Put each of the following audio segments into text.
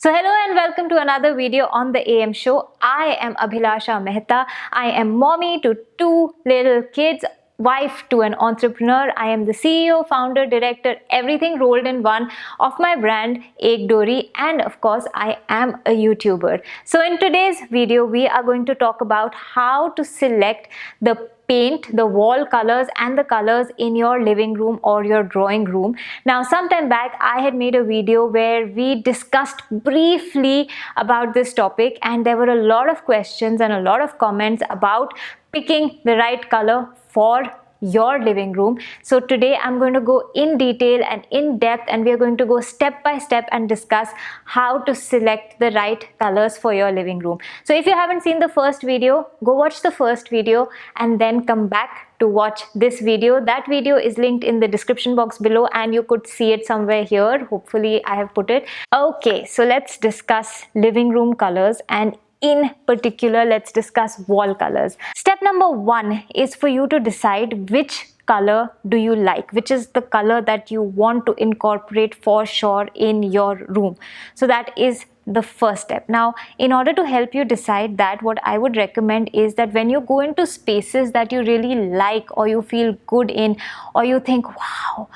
So hello and welcome to another video on the AM show. I am Abhilasha Mehta. I am mommy to two little kids, wife to an entrepreneur. I am the CEO, founder, director, everything rolled in one of my brand Ek Dori, and of course I am a YouTuber. So in today's video we are going to talk about how to select the paint, the wall colors and the colors in your living room or your drawing room. Now sometime back I had made a video where we discussed briefly about this topic, and there were a lot of questions and a lot of comments about picking the right color for your living room. So today I'm going to go in detail and in depth, and we are going to go step by step and discuss how to select the right colors for your living room. So if you haven't seen the first video, go watch the first video and then come back to watch this video. That video is linked in the description box below and you could see it somewhere here. Hopefully I have put it. Okay, so let's discuss living room colors, and in particular, let's discuss wall colors. Step number one is for you to decide which color do you like, which is the color that you want to incorporate for sure in your room. So that is the first step. Now, in order to help you decide that, what I would recommend is that when you go into spaces that you really like or you feel good in, or you think, wow,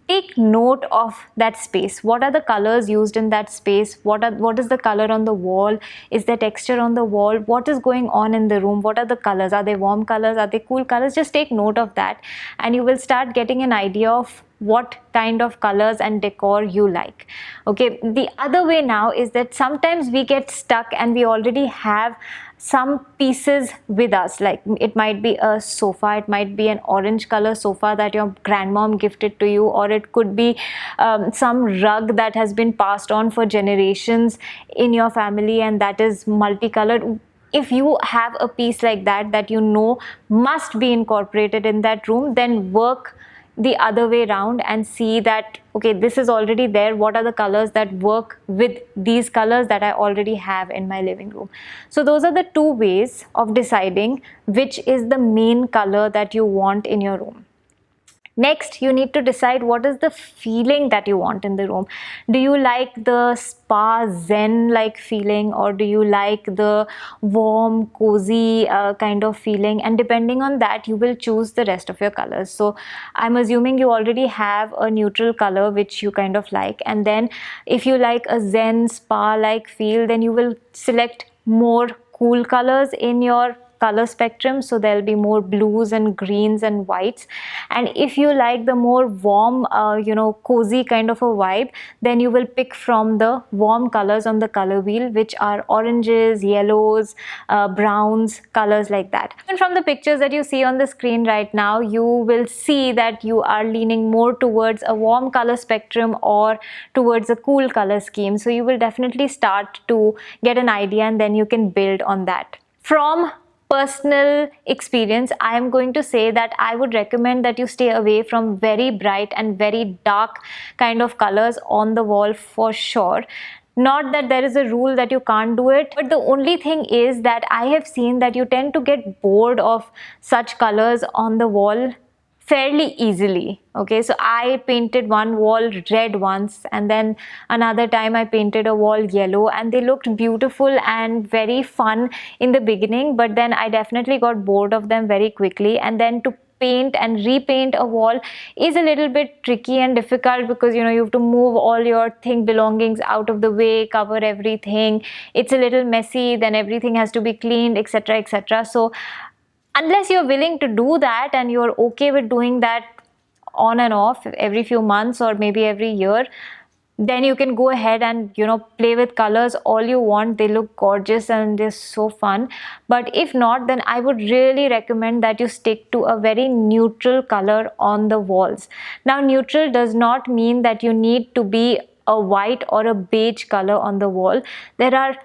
take note of that space. What are the colors used in that space? What is the color on the wall? Is there texture on the wall? What is going on in the room? What are the colors? Are they warm colors? Are they cool colors? Just take note of that and you will start getting an idea of what kind of colors and decor you like. Okay, the other way now is that sometimes we get stuck and we already have some pieces with us, like it might be a sofa, it might be an orange color sofa that your grandmom gifted to you, or it could be some rug that has been passed on for generations in your family and that is multicolored. If you have a piece like that you know must be incorporated in that room, then work the other way around and see that, okay, this is already there. What are the colors that work with these colors that I already have in my living room? So those are the two ways of deciding which is the main color that you want in your room. Next, you need to decide what is the feeling that you want in the room. Do you like the spa zen like feeling, or do you like the warm cozy kind of feeling? And depending on that you will choose the rest of your colors. So I'm assuming you already have a neutral color which you kind of like, and then if you like a zen spa like feel, then you will select more cool colors in your color spectrum. So there'll be more blues and greens and whites. And if you like the more warm cozy kind of a vibe, then you will pick from the warm colors on the color wheel, which are oranges, yellows, browns, colors like that. And from the pictures that you see on the screen right now, you will see that you are leaning more towards a warm color spectrum or towards a cool color scheme. So you will definitely start to get an idea and then you can build on that. From personal experience, I am going to say that I would recommend that you stay away from very bright and very dark kind of colors on the wall for sure. Not that there is a rule that you can't do it, but the only thing is that I have seen that you tend to get bored of such colors on the wall fairly easily. Okay, so I painted one wall red once, and then another time I painted a wall yellow, and they looked beautiful and very fun in the beginning, but then I definitely got bored of them very quickly. And then to paint and repaint a wall is a little bit tricky and difficult, because you have to move all your belongings out of the way, cover everything. It's a little messy, then everything has to be cleaned, etc., etc. So unless you're willing to do that and you're okay with doing that on and off every few months or maybe every year, then you can go ahead and play with colors all you want. They look gorgeous and they're so fun. But if not, then I would really recommend that you stick to a very neutral color on the walls. Now, neutral does not mean that you need to be a white or a beige color on the wall. There are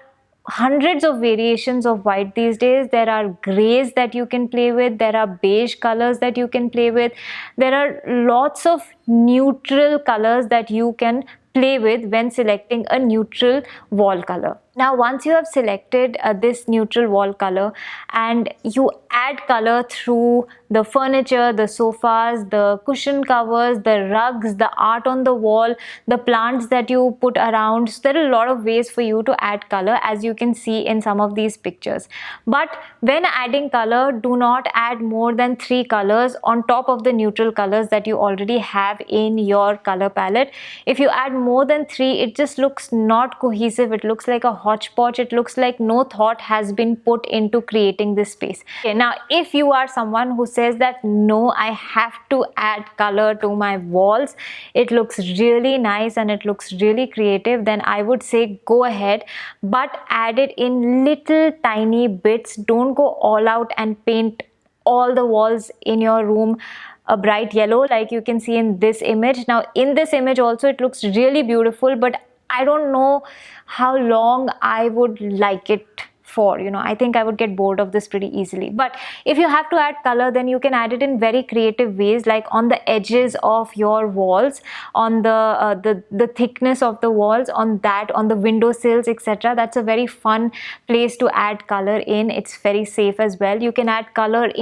hundreds of variations of white these days. There are grays that you can play with. There are beige colors that you can play with. There are lots of neutral colors that you can play with when selecting a neutral wall color. Now once you have selected this neutral wall color and you add color through the furniture, the sofas, the cushion covers, the rugs, the art on the wall, the plants that you put around, so there are a lot of ways for you to add color, as you can see in some of these pictures. But when adding color, do not add more than 3 colors on top of the neutral colors that you already have in your color palette. If you add more than 3, it just looks not cohesive. It looks like a hodgepodge. It looks like no thought has been put into creating this space. Okay, now if you are someone who says that no, I have to add color to my walls, it looks really nice and it looks really creative, then I would say go ahead, but add it in little tiny bits. Don't go all out and paint all the walls in your room a bright yellow like you can see in this image. Now in this image also it looks really beautiful, but I don't know how long I would like it for. I think I would get bored of this pretty easily. But if you have to add color, then you can add it in very creative ways, like on the edges of your walls, on the thickness of the walls, on the windowsills, etc. That's a very fun place to add color in. It's very safe as well. You can add color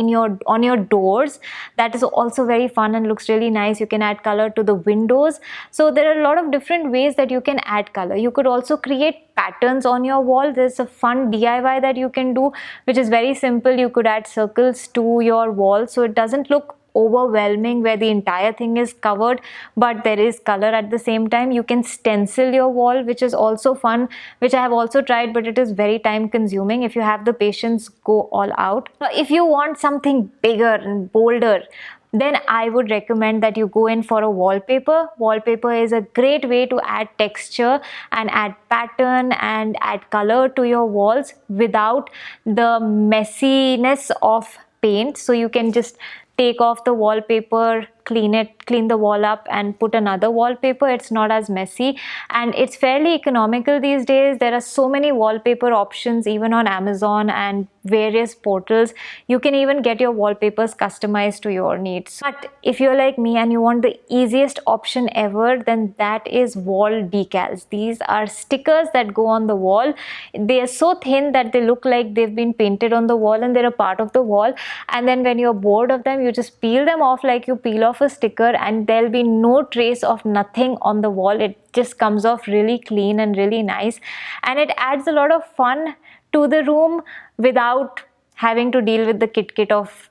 on your doors. That is also very fun and looks really nice. You can add color to the windows. So there are a lot of different ways that you can add color. You could also create patterns on your wall. There's a fun DIY that you can do, which is very simple. You could add circles to your wall so it doesn't look overwhelming where the entire thing is covered but there is color at the same time. You can stencil your wall, which is also fun, which I have also tried, but it is very time consuming. If you have the patience, go all out. Now if you want something bigger and bolder, then I would recommend that you go in for a wallpaper. Wallpaper is a great way to add texture and add pattern and add color to your walls without the messiness of paint. So you can just take off the wallpaper, clean the wall up and put another wallpaper. It's not as messy and it's fairly economical these days. There are so many wallpaper options even on Amazon and various portals. You can even get your wallpapers customized to your needs. But if you're like me and you want the easiest option ever, then that is wall decals. These are stickers that go on the wall. They are so thin that they look like they've been painted on the wall and they're a part of the wall, and then when you're bored of them, you just peel them off like you peel off a sticker and there'll be no trace of nothing on the wall. It just comes off really clean and really nice, and it adds a lot of fun to the room without having to deal with the kit of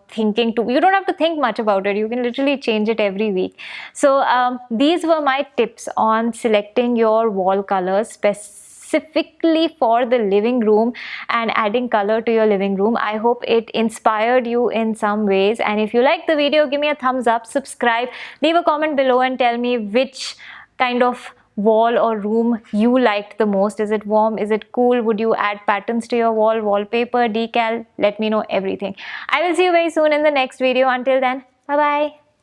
thinking to. You don't have to think much about it. You can literally change it every week. So these were my tips on selecting your wall colors specifically for the living room and adding color to your living room. I hope it inspired you in some ways, and if you like the video, give me a thumbs up, subscribe, leave a comment below and tell me which kind of wall or room you liked the most. Is it warm? Is it cool? Would you add patterns to your wall, wallpaper, decal? Let me know everything. I will see you very soon in the next video. Until then, bye bye.